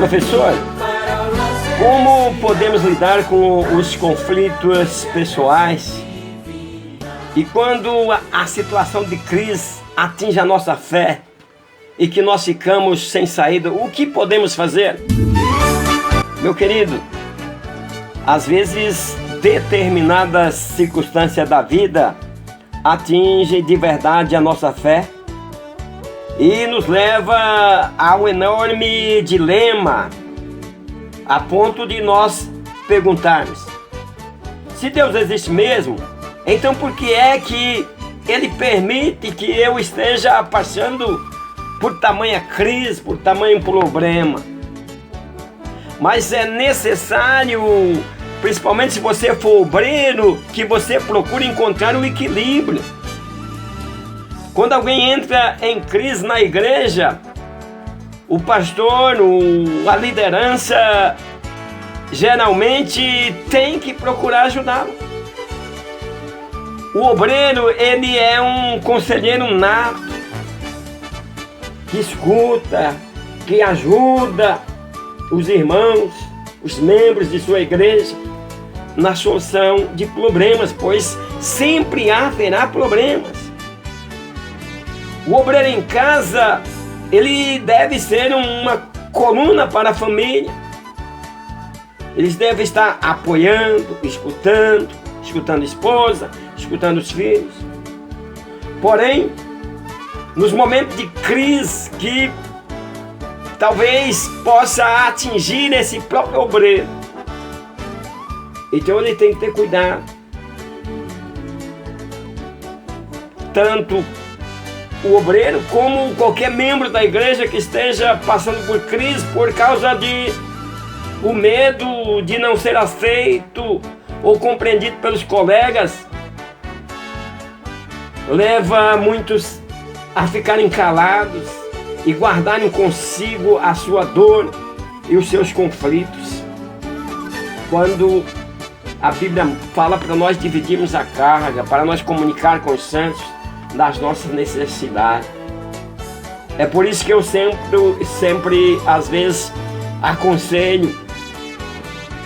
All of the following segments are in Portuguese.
Professor, como podemos lidar com os conflitos pessoais e quando a situação de crise atinge a nossa fé e que nós ficamos sem saída, o que podemos fazer? Meu querido, às vezes determinadas circunstâncias da vida atingem de verdade a nossa fé e nos leva a um enorme dilema, a ponto de nós perguntarmos: se Deus existe mesmo, então por que é que Ele permite que eu esteja passando por tamanha crise, por tamanho problema? Mas é necessário, principalmente se você for obreiro, que você procure encontrar um equilíbrio. Quando alguém entra em crise na igreja, o pastor, a liderança, geralmente tem que procurar ajudá-lo. O obreiro, ele é um conselheiro nato, que escuta, que ajuda os irmãos, os membros de sua igreja na solução de problemas, pois sempre haverá problemas. O obreiro em casa, ele deve ser uma coluna para a família. Eles devem estar apoiando, escutando a esposa, escutando os filhos. Porém, nos momentos de crise que talvez possa atingir esse próprio obreiro, então ele tem que ter cuidado. Tanto o obreiro como qualquer membro da igreja que esteja passando por crise por causa de o medo de não ser aceito ou compreendido pelos colegas, leva muitos a ficarem calados e guardarem consigo a sua dor e os seus conflitos. Quando a Bíblia fala para nós dividirmos a carga, para nós comunicar com os santos das nossas necessidades. É por isso que eu sempre às vezes aconselho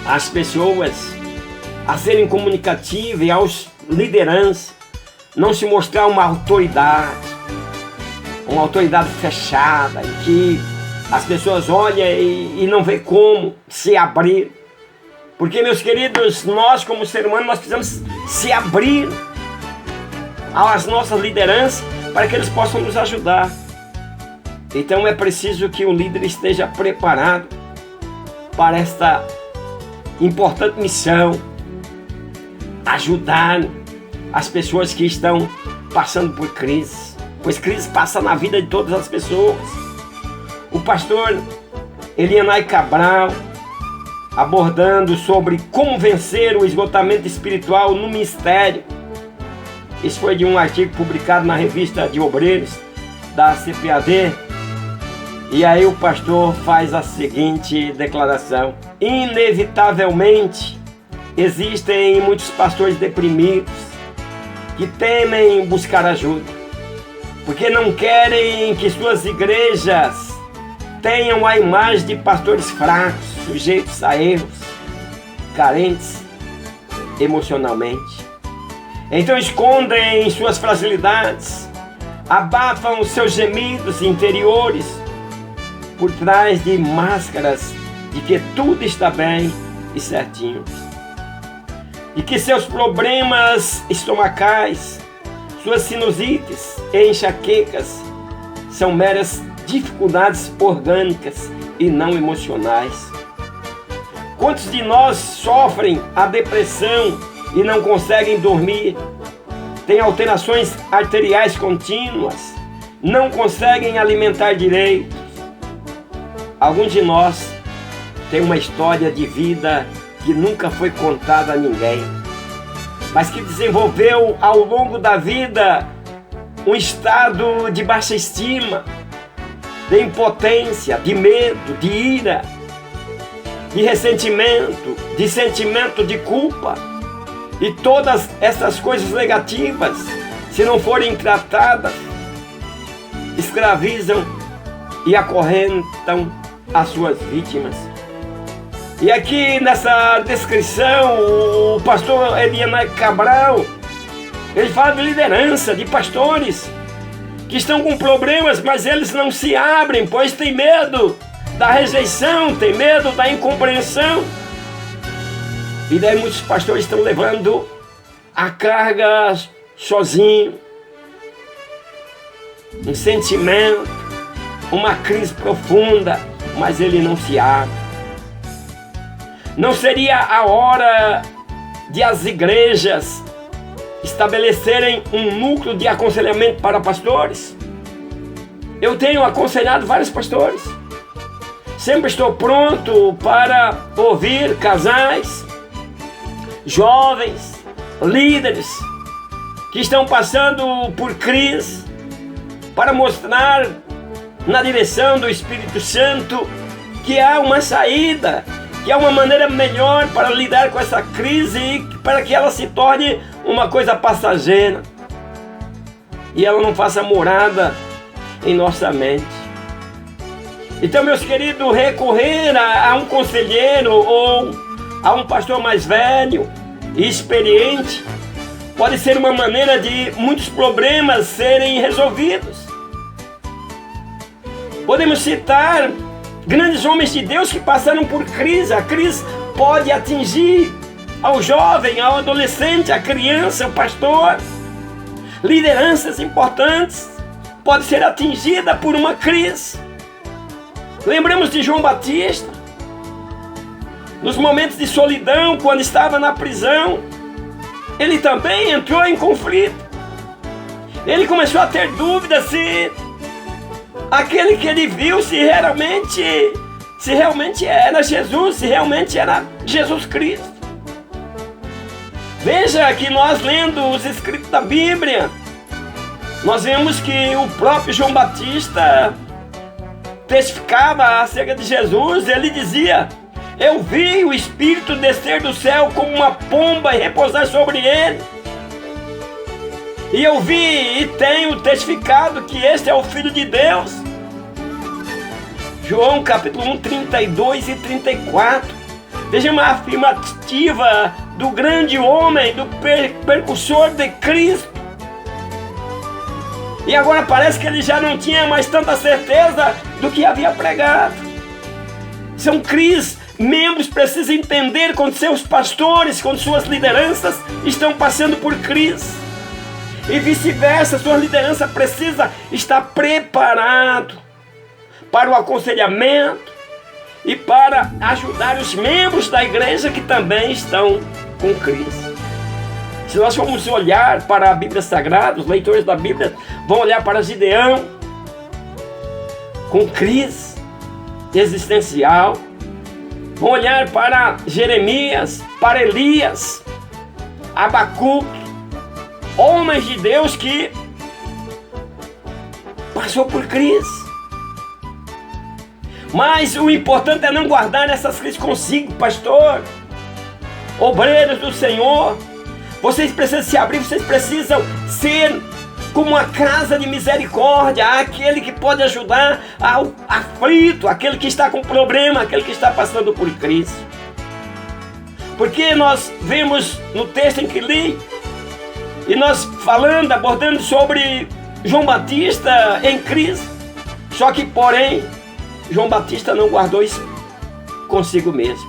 as pessoas a serem comunicativas e aos lideranças não se mostrar uma autoridade fechada, em que as pessoas olham e não vê como se abrir. Porque, meus queridos, nós como ser humano, nós precisamos se abrir às nossas lideranças para que eles possam nos ajudar. Então é preciso que o líder esteja preparado para esta importante missão, ajudar as pessoas que estão passando por crise, pois crise passa na vida de todas as pessoas. O pastor Elianai Cabral, abordando sobre como vencer o esgotamento espiritual no ministério. Isso foi de um artigo publicado na revista de Obreiros da CPAD. E aí o pastor faz a seguinte declaração: inevitavelmente existem muitos pastores deprimidos que temem buscar ajuda, porque não querem que suas igrejas tenham a imagem de pastores fracos, sujeitos a erros, carentes emocionalmente. Então escondem suas fragilidades, abafam os seus gemidos interiores por trás de máscaras de que tudo está bem e certinho, e que seus problemas estomacais, suas sinusites e enxaquecas são meras dificuldades orgânicas e não emocionais. Quantos de nós sofrem a depressão e não conseguem dormir, têm alterações arteriais contínuas, não conseguem alimentar direito? Alguns de nós têm uma história de vida que nunca foi contada a ninguém, mas que desenvolveu ao longo da vida um estado de baixa estima, de impotência, de medo, de ira, de ressentimento, de sentimento de culpa. E todas essas coisas negativas, se não forem tratadas, escravizam e acorrentam as suas vítimas. E aqui nessa descrição, o pastor Elianai Cabral, ele fala de liderança, de pastores que estão com problemas, mas eles não se abrem, pois tem medo da rejeição, tem medo da incompreensão. E daí muitos pastores estão levando a carga sozinho, um sentimento, uma crise profunda, mas ele não se abre. Não seria a hora de as igrejas estabelecerem um núcleo de aconselhamento para pastores? Eu tenho aconselhado vários pastores. Sempre estou pronto para ouvir casais, jovens, líderes que estão passando por crise, para mostrar na direção do Espírito Santo que há uma saída, que há uma maneira melhor para lidar com essa crise e para que ela se torne uma coisa passageira e ela não faça morada em nossa mente. Então, meus queridos, recorrer a um conselheiro ou a um pastor mais velho e experiente pode ser uma maneira de muitos problemas serem resolvidos. Podemos citar grandes homens de Deus que passaram por crise. A crise pode atingir ao jovem, ao adolescente, à criança, ao pastor. Lideranças importantes podem ser atingidas por uma crise. Lembramos de João Batista, nos momentos de solidão, quando estava na prisão, ele também entrou em conflito. Ele começou a ter dúvidas se aquele que ele viu, se realmente era Jesus, se realmente era Jesus Cristo. Veja que nós, lendo os escritos da Bíblia, nós vemos que o próprio João Batista testificava acerca de Jesus. Ele dizia: eu vi o Espírito descer do céu como uma pomba e repousar sobre ele. E eu vi e tenho testificado que este é o Filho de Deus. João capítulo 1, 32 e 34. Veja uma afirmativa do grande homem, do percussor de Cristo. E agora parece que ele já não tinha mais tanta certeza do que havia pregado. São crises. Membros precisam entender quando seus pastores, quando suas lideranças estão passando por crise. E vice-versa, sua liderança precisa estar preparado para o aconselhamento e para ajudar os membros da igreja que também estão com crise. Se nós formos olhar para a Bíblia Sagrada, os leitores da Bíblia vão olhar para Gideão com crise existencial, vão olhar para Jeremias, para Elias, Abacuque, homens de Deus que passou por crise. Mas o importante é não guardar essas crises consigo, pastor, obreiros do Senhor. Vocês precisam se abrir, vocês precisam ser como uma casa de misericórdia, aquele que pode ajudar ao aflito, aquele que está com problema, aquele que está passando por crise. Porque nós vemos no texto em que li, e nós falando, abordando sobre João Batista em crise, só que porém, João Batista não guardou isso consigo mesmo.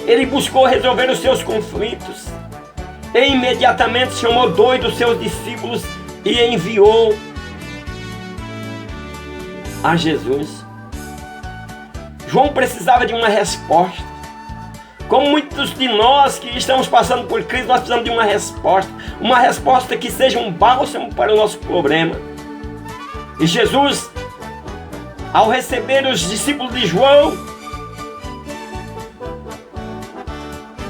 Ele buscou resolver os seus conflitos, e imediatamente chamou 2 dos seus discípulos e enviou a Jesus. João precisava de uma resposta. Como muitos de nós que estamos passando por crise, nós precisamos de uma resposta que seja um bálsamo para o nosso problema. E Jesus, ao receber os discípulos de João,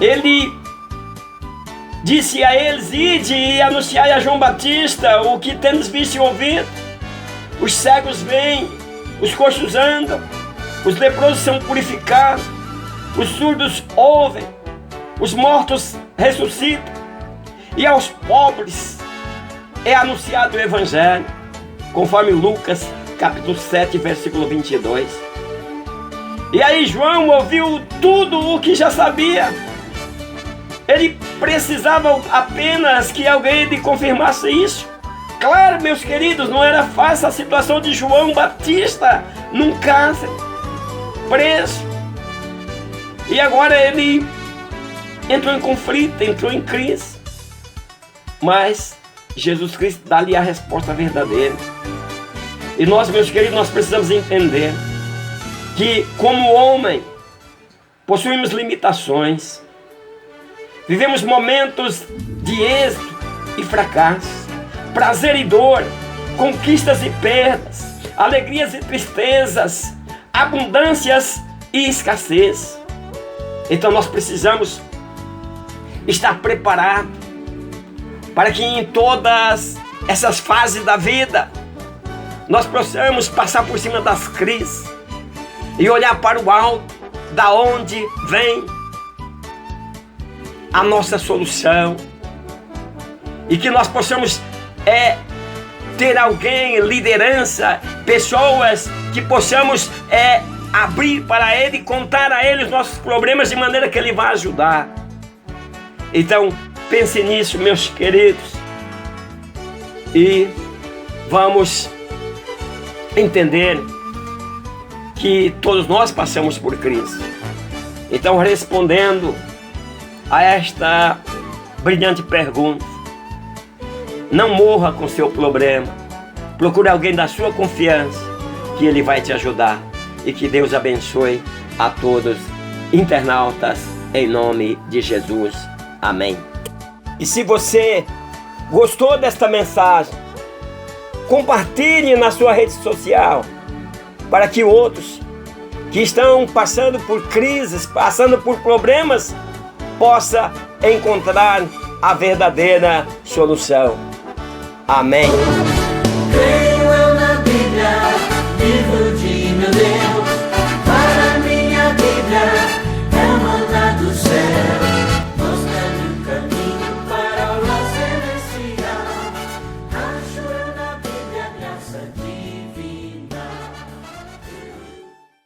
ele disse a eles: ide e anunciai a João Batista o que tendes visto e ouvido. Os cegos vêm, os coxos andam, os leprosos são purificados, os surdos ouvem, os mortos ressuscitam, e aos pobres é anunciado o Evangelho, conforme Lucas capítulo 7, versículo 22. E aí João ouviu tudo o que já sabia. Ele precisava apenas que alguém lhe confirmasse isso. Claro, meus queridos, não era fácil a situação de João Batista num cárcere, preso. E agora ele entrou em conflito, entrou em crise. Mas Jesus Cristo dá-lhe a resposta verdadeira. E nós, meus queridos, nós precisamos entender que, como homem, possuímos limitações. Vivemos momentos de êxito e fracasso, prazer e dor, conquistas e perdas, alegrias e tristezas, abundâncias e escassez. Então nós precisamos estar preparados para que em todas essas fases da vida nós possamos passar por cima das crises e olhar para o alto, da onde vem a nossa solução, e que nós possamos ter alguém, liderança, pessoas que possamos abrir para ele, contar a ele os nossos problemas de maneira que ele vai ajudar. Então pense nisso, meus queridos, e vamos entender que todos nós passamos por crise. Então, respondendo a esta brilhante pergunta, não morra com seu problema. Procure alguém da sua confiança, que ele vai te ajudar. E que Deus abençoe a todos, internautas, em nome de Jesus. Amém. E se você gostou desta mensagem, compartilhe na sua rede social, para que outros que estão passando por crises, passando por problemas, possa encontrar a verdadeira solução. Amém.